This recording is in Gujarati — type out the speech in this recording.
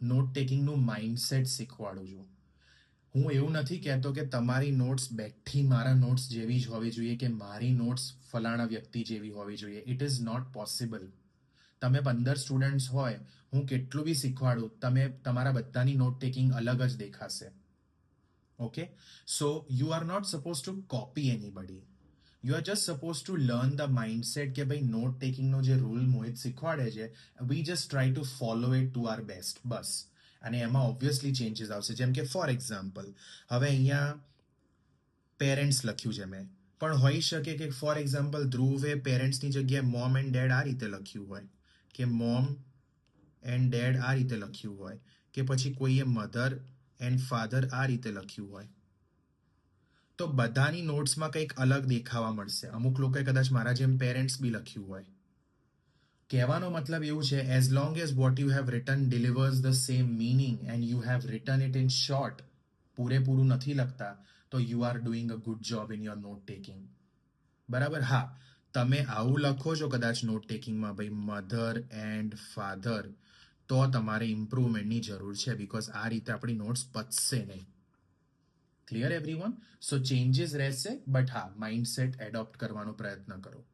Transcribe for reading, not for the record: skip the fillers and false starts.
નોટ ટેકિંગનું માઇન્ડસેટ શીખવાડું છું. હું એવું નથી કહેતો કે તમારી નોટ્સ બેઠી મારા નોટ્સ જેવી જ હોવી જોઈએ કે મારી નોટ્સ ફલાણા વ્યક્તિ જેવી હોવી જોઈએ. It is not possible. તમે 15 સ્ટુડન્ટ્સ હોય, હું કેટલું બી શીખવાડું, તમે તમારા બધાની નોટ ટેકિંગ અલગ જ દેખાશે. Okay, so you are not suppose to copy anybody. You are just suppose to learn the mindset કે ભાઈ નોટ ટેકિંગનો જે રૂલ મોહિત શીખવાડે છે, we just try to follow it to our best, બસ. અને એમાં ઓબ્વિયસલી ચેન્જીસ આવશે. જેમ કે ફોર એક્ઝામ્પલ, હવે અહીંયા પેરેન્ટ્સ લખ્યું છે મેં, પણ હોઈ શકે કે ફોર એક્ઝામ્પલ ધ્રુવે પેરેન્ટ્સની જગ્યાએ મોમ એન્ડ ડેડ આ રીતે લખ્યું હોય, કે મોમ એન્ડ ડેડ આ રીતે લખ્યું હોય, કે પછી કોઈએ મધર એન્ડ ફાધર આ રીતે લખ્યું હોય. તો બધાની નોટ્સમાં કંઈક અલગ દેખાવા મળશે. અમુક લોકોએ કદાચ મારા જેમ પેરેન્ટ્સ બી લખ્યું હોય. કહેવાનો મતલબ એવું છે, as long as what you have written delivers the same meaning and you have written it in short, પૂરેપૂરું નથી લખતા, તો you are doing a good job in your note taking. બરાબર? હા, તમે આવું લખો છો કદાચ નોટ ટેકિંગમાં, ભાઈ મધર એન્ડ ફાધર, તો તમારે ઇમ્પ્રુવમેન્ટની જરૂર છે, બિકોઝ આ રીતે આપણી નોટ્સ પચશે નહીં. Clear everyone? સો ચેન્જીસ રહેશે, બટ હા, માઇન્ડસેટ એડોપ્ટ કરવાનો પ્રયત્ન કરો.